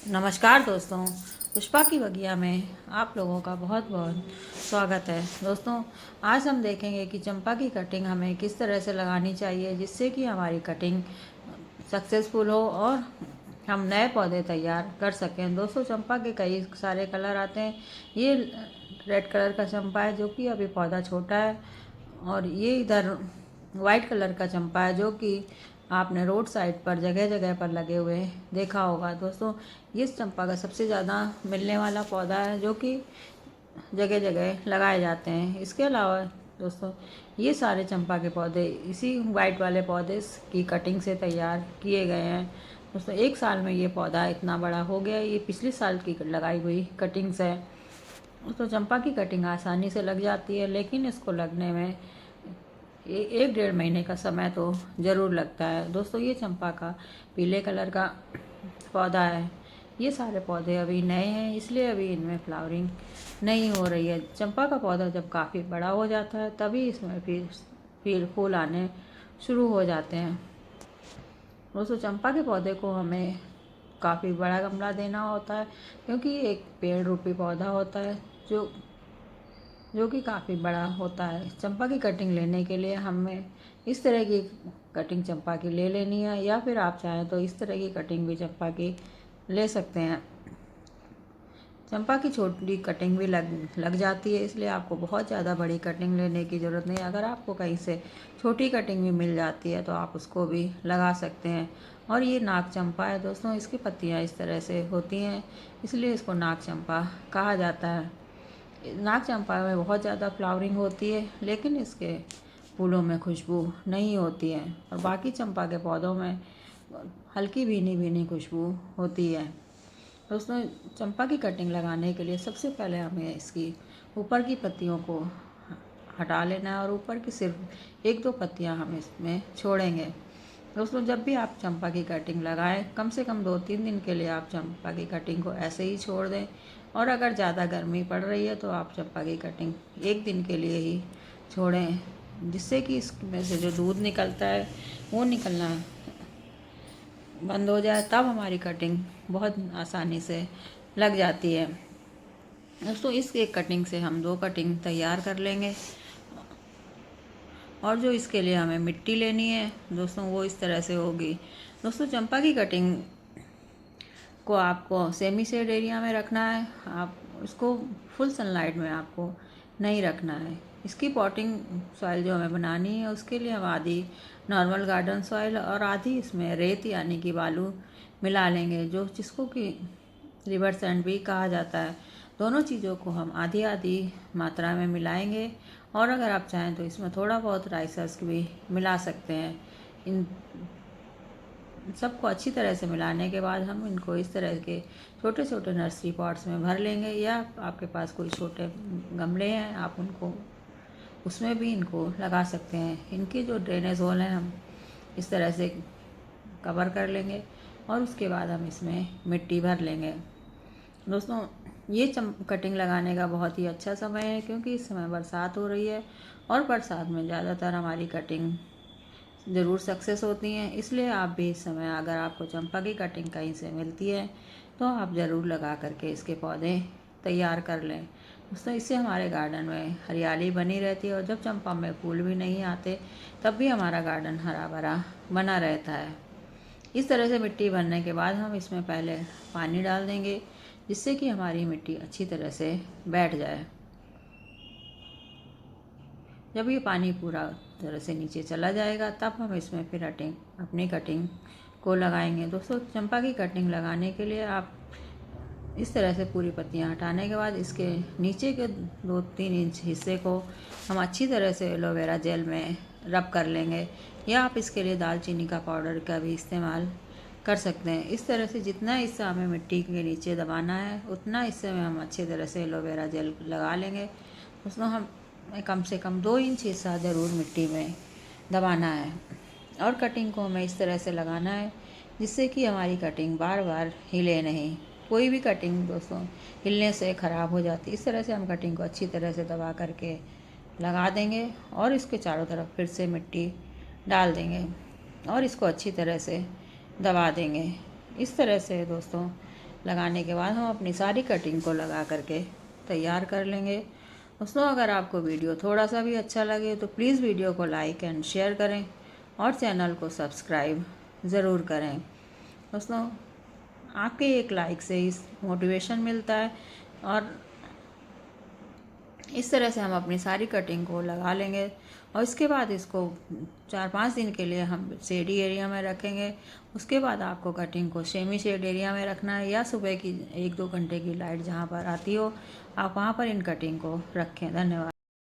नमस्कार दोस्तों, पुष्पा की बगिया में आप लोगों का बहुत बहुत स्वागत है। दोस्तों, आज हम देखेंगे कि चंपा की कटिंग हमें किस तरह से लगानी चाहिए जिससे कि हमारी कटिंग सक्सेसफुल हो और हम नए पौधे तैयार कर सकें। दोस्तों, चंपा के कई सारे कलर आते हैं। ये रेड कलर का चंपा है जो कि अभी पौधा छोटा है, और ये इधर वाइट कलर का चंपा है जो कि आपने रोड साइड पर जगह जगह पर लगे हुए देखा होगा। दोस्तों, ये चंपा का सबसे ज़्यादा मिलने वाला पौधा है जो कि जगह जगह लगाए जाते हैं। इसके अलावा दोस्तों, ये सारे चंपा के पौधे इसी वाइट वाले पौधे की कटिंग से तैयार किए गए हैं। दोस्तों, एक साल में ये पौधा इतना बड़ा हो गया। ये पिछले साल की लगाई हुई कटिंग्स है। तो चंपा की कटिंग आसानी से लग जाती है, लेकिन इसको लगने में एक डेढ़ महीने का समय तो ज़रूर लगता है। दोस्तों, ये चंपा का पीले कलर का पौधा है। ये सारे पौधे अभी नए हैं, इसलिए अभी इनमें फ्लावरिंग नहीं हो रही है। चंपा का पौधा जब काफ़ी बड़ा हो जाता है तभी इसमें फिर फूल आने शुरू हो जाते हैं। दोस्तों, चंपा के पौधे को हमें काफ़ी बड़ा गमला देना होता है, क्योंकि ये एक पेड़ रूपी पौधा होता है जो कि काफ़ी बड़ा होता है। चंपा की कटिंग लेने के लिए हमें इस तरह की कटिंग चंपा की ले लेनी है, या फिर आप चाहें तो इस तरह की कटिंग भी चंपा की ले सकते हैं। चंपा की छोटी कटिंग भी लग जाती है, इसलिए आपको बहुत ज़्यादा बड़ी कटिंग लेने की ज़रूरत नहीं। अगर आपको कहीं से छोटी कटिंग भी मिल जाती है तो आप उसको भी लगा सकते हैं। और ये नाग चंपा है दोस्तों, इसकी पत्तियाँ इस तरह से होती हैं, इसलिए इसको नाग चंपा कहा जाता है। नाग चंपा में बहुत ज़्यादा फ्लावरिंग होती है, लेकिन इसके फूलों में खुशबू नहीं होती है, और बाकी चंपा के पौधों में हल्की भीनी भीनी खुशबू होती है। दोस्तों, चंपा की कटिंग लगाने के लिए सबसे पहले हमें इसकी ऊपर की पत्तियों को हटा लेना है, और ऊपर की सिर्फ एक दो पत्तियां हम इसमें छोड़ेंगे। दोस्तों, जब भी आप चंपा की कटिंग लगाएं, कम से कम 2-3 दिन के लिए आप चंपा की कटिंग को ऐसे ही छोड़ दें। और अगर ज़्यादा गर्मी पड़ रही है तो आप चंपा की कटिंग 1 दिन के लिए ही छोड़ें, जिससे कि इसमें से जो दूध निकलता है वो निकलना बंद हो जाए, तब हमारी कटिंग बहुत आसानी से लग जाती है। दोस्तों, इस एक कटिंग से हम 2 कटिंग तैयार कर लेंगे। और जो इसके लिए हमें मिट्टी लेनी है दोस्तों, वो इस तरह से होगी। दोस्तों, चंपा की कटिंग को आपको सेमी शेड एरिया में रखना है। आप इसको फुल सनलाइट में आपको नहीं रखना है। इसकी पॉटिंग सॉइल जो हमें बनानी है, उसके लिए हम आधी नॉर्मल गार्डन सॉइल और आधी इसमें रेत यानी कि बालू मिला लेंगे, जिसको कि रिवर सैंड भी कहा जाता है। दोनों चीज़ों को हम आधी आधी मात्रा में मिलाएंगे, और अगर आप चाहें तो इसमें थोड़ा बहुत राइस हस्क भी मिला सकते हैं। इन सबको अच्छी तरह से मिलाने के बाद हम इनको इस तरह के छोटे छोटे नर्सरी पॉट्स में भर लेंगे, या आपके पास कोई छोटे गमले हैं आप उनको उसमें भी इनको लगा सकते हैं। इनके जो ड्रेनेज होल हैं हम इस तरह से कवर कर लेंगे, और उसके बाद हम इसमें मिट्टी भर लेंगे। दोस्तों, ये कटिंग लगाने का बहुत ही अच्छा समय है, क्योंकि इस समय बरसात हो रही है, और बरसात में ज़्यादातर हमारी कटिंग ज़रूर सक्सेस होती हैं। इसलिए आप भी इस समय अगर आपको चंपा की कटिंग कहीं से मिलती है तो आप ज़रूर लगा करके इसके पौधे तैयार कर लें। दोस्तों, इससे हमारे गार्डन में हरियाली बनी रहती है, और जब चंपा में फूल भी नहीं आते तब भी हमारा गार्डन हरा भरा बना रहता है। इस तरह से मिट्टी भरने के बाद हम इसमें पहले पानी डाल देंगे, जिससे कि हमारी मिट्टी अच्छी तरह से बैठ जाए। जब ये पानी पूरा तरह से नीचे चला जाएगा तब हम इसमें फिर अपनी कटिंग को लगाएंगे। दोस्तों, चंपा की कटिंग लगाने के लिए आप इस तरह से पूरी पत्तियां हटाने के बाद इसके नीचे के 2-3 इंच हिस्से को हम अच्छी तरह से एलोवेरा जेल में रब कर लेंगे, या आप इसके लिए दालचीनी का पाउडर का भी इस्तेमाल कर सकते हैं। इस तरह से जितना हिस्सा हमें मिट्टी के नीचे दबाना है उतना हिस्से में हम अच्छी तरह से एलोवेरा जेल लगा लेंगे। उसमें हम कम से कम 2 इंच हिस्सा ज़रूर मिट्टी में दबाना है, और कटिंग को हमें इस तरह से लगाना है जिससे कि हमारी कटिंग बार बार हिले नहीं। कोई भी कटिंग दोस्तों हिलने से ख़राब हो जाती है। इस तरह से हम कटिंग को अच्छी तरह से दबा करके लगा देंगे, और इसके चारों तरफ फिर से मिट्टी डाल देंगे, और इसको अच्छी तरह से दबा देंगे। इस तरह से दोस्तों लगाने के बाद हम अपनी सारी कटिंग को लगा करके तैयार कर लेंगे। दोस्तों, अगर आपको वीडियो थोड़ा सा भी अच्छा लगे तो प्लीज़ वीडियो को लाइक एंड शेयर करें और चैनल को सब्सक्राइब ज़रूर करें। दोस्तों, आपके एक लाइक से ही मोटिवेशन मिलता है और इस तरह से हम अपनी सारी कटिंग को लगा लेंगे और इसके बाद इसको 4-5 दिन के लिए हम शेडी एरिया में रखेंगे। उसके बाद आपको कटिंग को सेमी शेड एरिया में रखना है या सुबह की 1-2 घंटे की लाइट जहाँ पर आती हो आप वहाँ पर इन कटिंग को रखें। धन्यवाद।